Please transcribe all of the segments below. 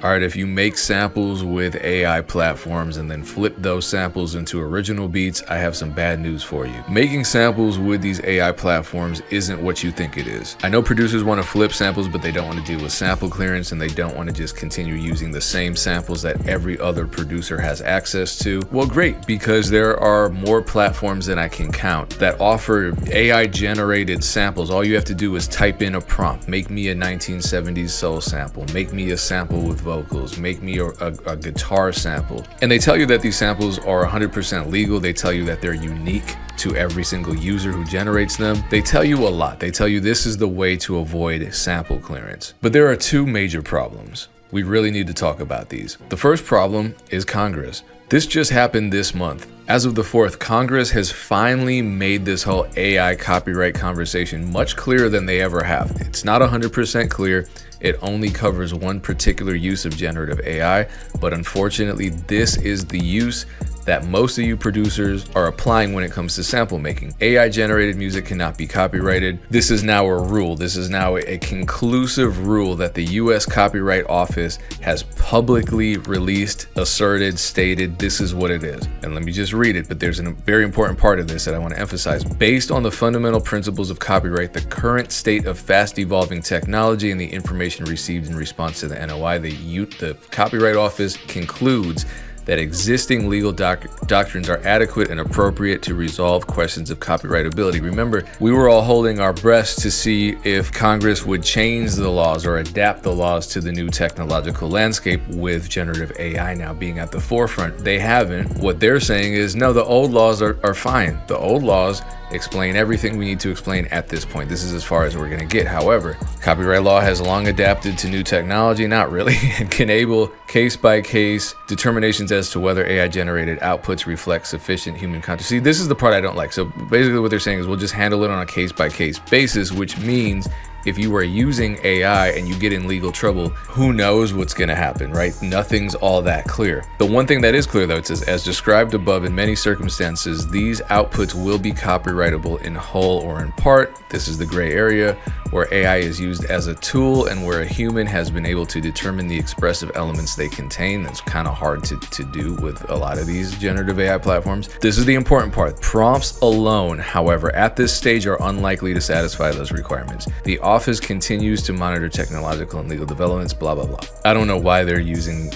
All right, if you make samples with AI platforms and then flip those samples into original beats, I have some bad news for you. Making samples with these AI platforms isn't what you think it is. I know producers want to flip samples, but they don't want to deal with sample clearance, and they don't want to just continue using the same samples that every other producer has access to. Well, great, because there are more platforms than I can count that offer AI generated samples. All you have to do is type in a prompt. Make me a 1970s soul sample. Make me a sample with vocals. Make me a guitar sample. And they tell you that these samples are 100% legal. They tell you that they're unique to every single user who generates them. They tell you a lot. They tell you this is the way to avoid sample clearance. But there are two major problems. We really need to talk about these. The first problem is Congress. This just happened this month. As of the 4th, Congress has finally made this whole AI copyright conversation much clearer than they ever have. It's not 100% clear. It only covers one particular use of generative AI, but unfortunately, this is the use that most of you producers are applying when it comes to sample making. AI generated music cannot be copyrighted. This is now a rule. This is now a conclusive rule that the US Copyright Office has publicly released, asserted, stated, this is what it is. And let me just read it, but there's a very important part of this that I want to emphasize. Based on the fundamental principles of copyright, the current state of fast evolving technology, and the information received in response to the NOI, the Copyright Office concludes that existing legal doctrines are adequate and appropriate to resolve questions of copyrightability. Remember, we were all holding our breaths to see if Congress would change the laws or adapt the laws to the new technological landscape, with generative AI now being at the forefront. They haven't. What they're saying is, no, the old laws are fine. The old laws explain everything we need to explain at this point. This is as far as we're going to get. However, copyright law has long adapted to new technology, not really, and can enable case-by-case determinations as to whether AI-generated outputs reflect sufficient human context. See, this is the part I don't like. So basically what they're saying is we'll just handle it on a case-by-case basis, which means if you are using AI and you get in legal trouble, who knows what's going to happen, right? Nothing's all that clear. The one thing that is clear, though, it says, as described above, in many circumstances, these outputs will be copyrightable in whole or in part. This is the gray area where AI is used as a tool and where a human has been able to determine the expressive elements they contain. That's kind of hard to do with a lot of these generative AI platforms. This is the important part. Prompts alone, however, at this stage are unlikely to satisfy those requirements. The office continues to monitor technological and legal developments, blah, blah, blah. I don't know why they're using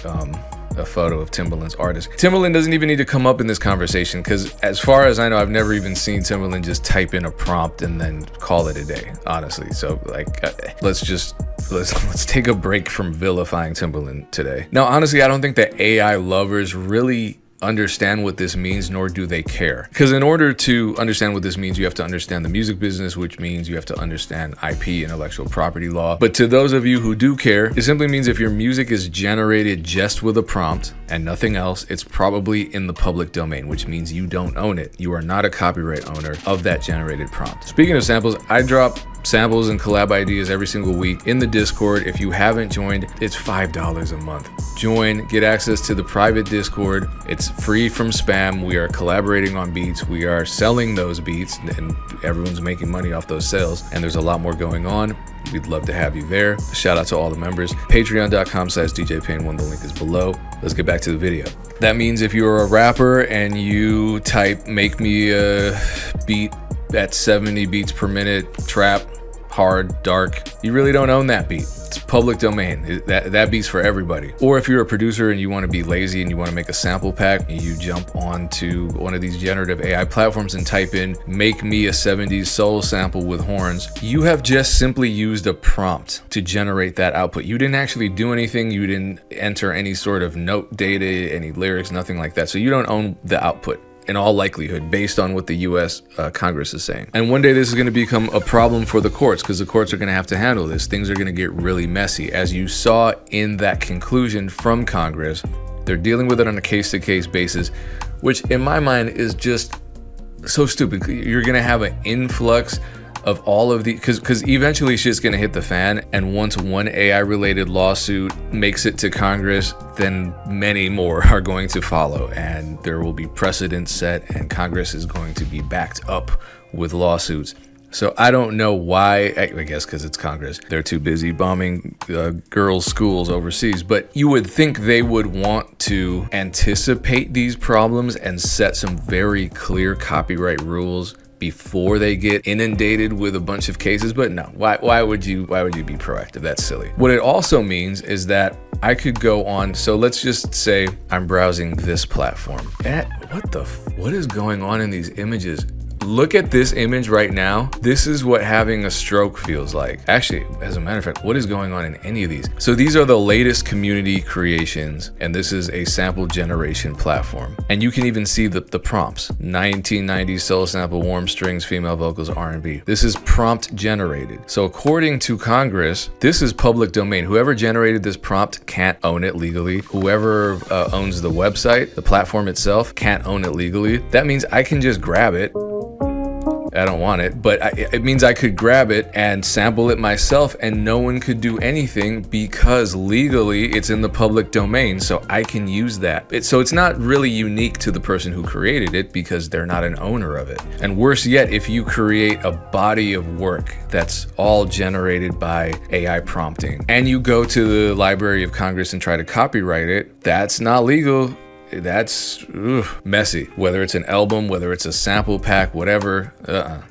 a photo of Timbaland's artist. Timbaland doesn't even need to come up in this conversation, because as far as I know, I've never even seen Timbaland just type in a prompt and then call it a day, honestly. So like, let's take a break from vilifying Timbaland today. Now, honestly, I don't think that AI lovers really understand what this means, nor do they care. Because in order to understand what this means, you have to understand the music business, which means you have to understand IP, intellectual property law. But to those of you who do care, it simply means if your music is generated just with a prompt and nothing else, it's probably in the public domain, which means you don't own it. You are not a copyright owner of that generated prompt. Speaking of samples, I drop samples and collab ideas every single week in the Discord. If you haven't joined, it's $5 a month. Join, get access to the private Discord. It's free from spam. We are collaborating on beats. We are selling those beats, and everyone's making money off those sales. And there's a lot more going on. We'd love to have you there. Shout out to all the members. Patreon.com/DJPayne1. The link is below. Let's get back to the video. That means if you're a rapper and you type, make me a beat at 70 beats per minute, trap, hard, dark, you really don't own that beat. It's public domain. That beat's for everybody. Or if you're a producer and you want to be lazy and you want to make a sample pack, you jump onto one of these generative AI platforms and type in, make me a 70s soul sample with horns. You have just simply used a prompt to generate that output. You didn't actually do anything. You didn't enter any sort of note data, any lyrics, nothing like that. So you don't own the output, in all likelihood, based on what the US Congress is saying. And one day this is going to become a problem for the courts, because the courts are going to have to handle this. Things are going to get really messy. As you saw in that conclusion from Congress, they're dealing with it on a case-to-case basis, which in my mind is just so stupid. You're going to have an influx of all of the, because eventually shit's gonna hit the fan, and once one AI related lawsuit makes it to Congress, then many more are going to follow, and there will be precedents set, and Congress is going to be backed up with lawsuits. So I don't know why, I guess because it's Congress. They're too busy bombing girls' schools overseas. But you would think they would want to anticipate these problems and set some very clear copyright rules before they get inundated with a bunch of cases. But no, why would you be proactive? That's silly. What it also means is that I could go on, so let's just say I'm browsing this platform. What is going on in these images? Look at this image right now. This is what having a stroke feels like. Actually, as a matter of fact, what is going on in any of these? So these are the latest community creations, and this is a sample generation platform. And you can even see the prompts. 1990s soul sample, warm strings, female vocals, R&B. This is prompt generated. So according to Congress, this is public domain. Whoever generated this prompt can't own it legally. Whoever owns the website, the platform itself, can't own it legally. That means I can just grab it. I don't want it, but it means I could grab it and sample it myself and no one could do anything because legally it's in the public domain, so I can use that. So it's not really unique to the person who created it because they're not an owner of it. And worse yet, if you create a body of work that's all generated by AI prompting and you go to the Library of Congress and try to copyright it, that's not legal. That's messy. Whether it's an album, whether it's a sample pack, whatever,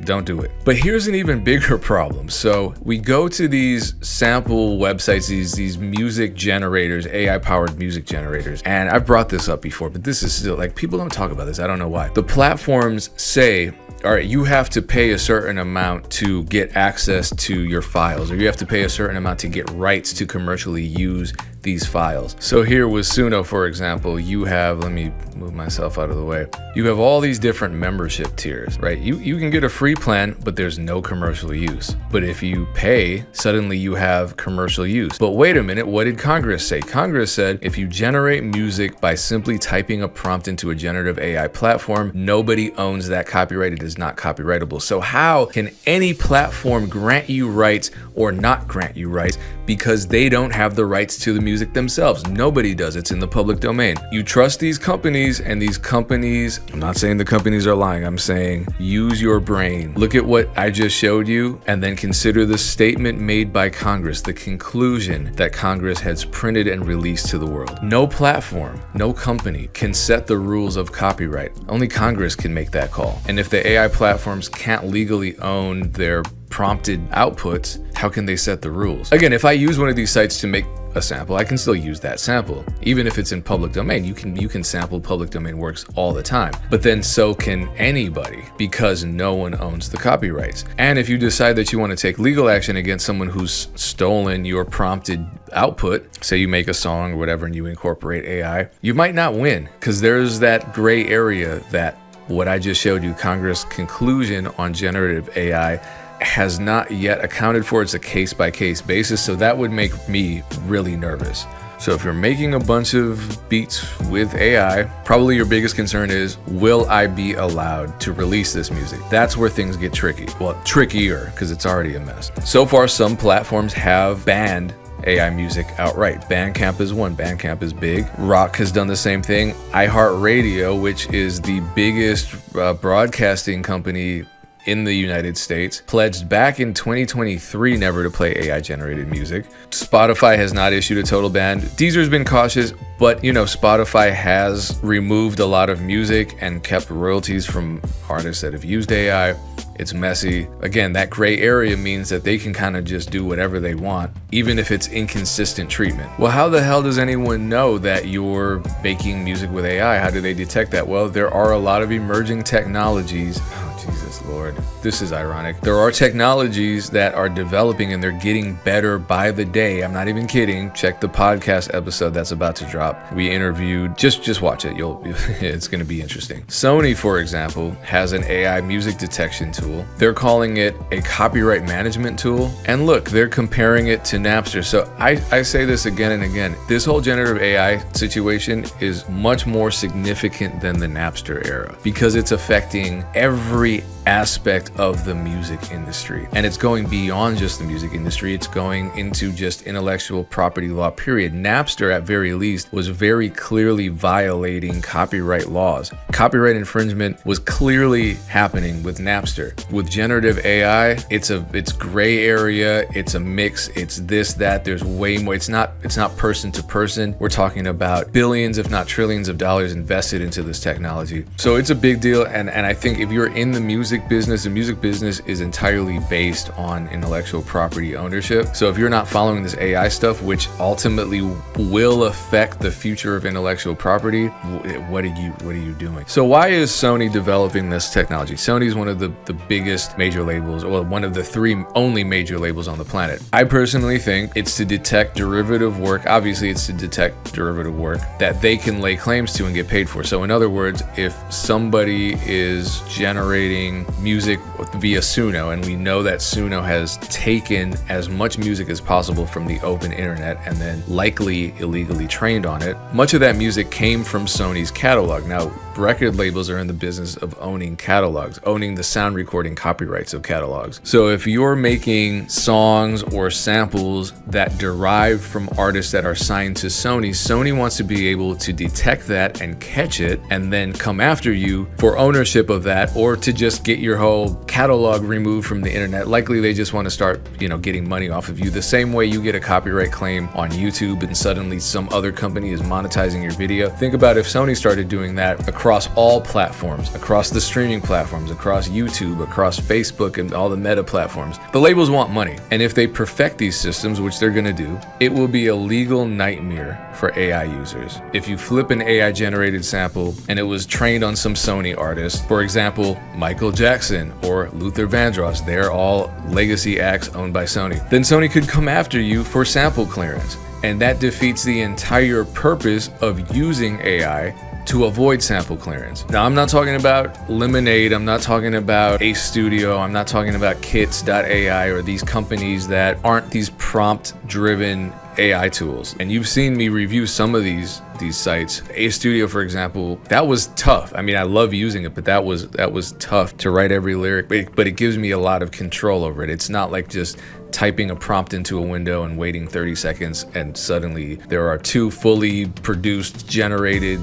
don't do it. But here's an even bigger problem. So we go to these sample websites, these music generators, AI powered music generators. And I've brought this up before, but this is still like, people don't talk about this. I don't know why. The platforms say, all right, you have to pay a certain amount to get access to your files, or you have to pay a certain amount to get rights to commercially use these files. So here with Suno, for example, you have, let me move myself out of the way. You have all these different membership tiers, right? You can get a free plan, but there's no commercial use. But if you pay, suddenly you have commercial use. But wait a minute, what did Congress say? Congress said, if you generate music by simply typing a prompt into a generative AI platform, nobody owns that copyright. It is not copyrightable. So how can any platform grant you rights or not grant you rights because they don't have the rights to the music themselves? Nobody does. It's in the public domain. You trust these companies, and these companies, I'm not saying the companies are lying, I'm saying use your brain. Look at what I just showed you and then consider the statement made by Congress, the conclusion that Congress has printed and released to the world. No platform, no company can set the rules of copyright. Only Congress can make that call. And if the AI platforms can't legally own their prompted outputs, how can they set the rules? Again, if I use one of these sites to make a sample, I can still use that sample. Even if it's in public domain, you can sample public domain works all the time. But then so can anybody because no one owns the copyrights. And if you decide that you want to take legal action against someone who's stolen your prompted output, say you make a song or whatever and you incorporate AI, you might not win because there's that gray area that what I just showed you, Congress' conclusion on generative AI, has not yet accounted for. It's a case-by-case basis, so that would make me really nervous. So if you're making a bunch of beats with AI, probably your biggest concern is, will I be allowed to release this music? That's where things get tricky. Well, trickier, because it's already a mess. So far, some platforms have banned AI music outright. Bandcamp is one. Bandcamp is big. Rock has done the same thing. iHeartRadio, which is the biggest broadcasting company in the United States, pledged back in 2023 never to play AI generated music. Spotify has not issued a total ban. Deezer's been cautious, but Spotify has removed a lot of music and kept royalties from artists that have used AI. It's messy. Again, that gray area means that they can kind of just do whatever they want, even if it's inconsistent treatment. Well, how the hell does anyone know that you're making music with AI? How do they detect that? Well, there are a lot of emerging technologies. Jesus Lord, this is ironic. There are technologies that are developing and they're getting better by the day. I'm not even kidding. Check the podcast episode that's about to drop. We interviewed, just watch it. It's going to be interesting. Sony, for example, has an AI music detection tool. They're calling it a copyright management tool. And look, they're comparing it to Napster. So I say this again and again. This whole generative AI situation is much more significant than the Napster era because it's affecting every every aspect of the music industry. And it's going beyond just the music industry. It's going into just intellectual property law, period. Napster, at very least, was very clearly violating copyright laws. Copyright infringement was clearly happening with Napster. With generative AI, it's gray area, it's a mix, it's this, that, there's way more. It's not person to person. We're talking about billions, if not trillions of dollars invested into this technology. So it's a big deal. And I think if you're in the music business, the music business is entirely based on intellectual property ownership. So if you're not following this AI stuff, which ultimately will affect the future of intellectual property, what are you doing? So why is Sony developing this technology? Sony is one of the biggest major labels, or one of the 3 only major labels on the planet. I personally think it's to detect derivative work. Obviously, it's to detect derivative work that they can lay claims to and get paid for. So in other words, if somebody is generating music via Suno, and we know that Suno has taken as much music as possible from the open internet and then likely illegally trained on it, much of that music came from Sony's catalog. Now, record labels are in the business of owning catalogs, owning the sound recording copyrights of catalogs. So if you're making songs or samples that derive from artists that are signed to Sony, Sony wants to be able to detect that and catch it and then come after you for ownership of that, or to just get your whole catalog removed from the internet. Likely they just want to start, getting money off of you, the same way you get a copyright claim on YouTube and suddenly some other company is monetizing your video. Think about if Sony started doing that across all platforms, across the streaming platforms, across YouTube, across Facebook, and all the meta platforms. The labels want money. And if they perfect these systems, which they're going to do, it will be a legal nightmare for AI users. If you flip an AI generated sample and it was trained on some Sony artist, for example, Michael Jackson or Luther Vandross, they're all legacy acts owned by Sony, then Sony could come after you for sample clearance. And that defeats the entire purpose of using AI to avoid sample clearance. Now, I'm not talking about Lemonade, I'm not talking about Ace Studio, I'm not talking about Kits.ai or these companies that aren't these prompt-driven AI tools. And you've seen me review some of these sites. Ace Studio, for example, that was tough. I mean, I love using it, but that was tough to write every lyric, but it gives me a lot of control over it. It's not like just typing a prompt into a window and waiting 30 seconds and suddenly there are 2 fully produced, generated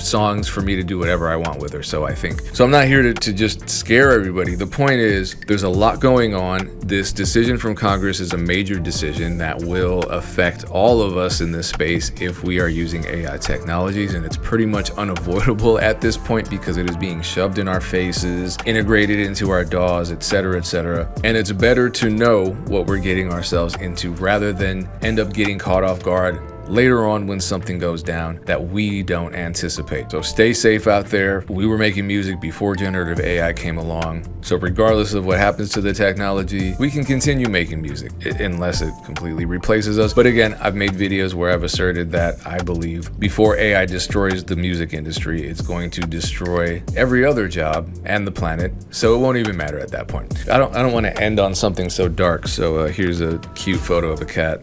songs for me to do whatever I want with her. So I'm not here to just scare everybody. The point is, there's a lot going on. This decision from Congress is a major decision that will affect all of us in this space if we are using AI technologies, and it's pretty much unavoidable at this point because it is being shoved in our faces, integrated into our DAWs, etc., etc. And it's better to know what we're getting ourselves into rather than end up getting caught off guard later on when something goes down that we don't anticipate. So stay safe out there. We were making music before generative AI came along. So regardless of what happens to the technology, we can continue making music unless it completely replaces us. But again, I've made videos where I've asserted that I believe before AI destroys the music industry, it's going to destroy every other job and the planet. So it won't even matter at that point. I don't want to end on something so dark. So here's a cute photo of a cat.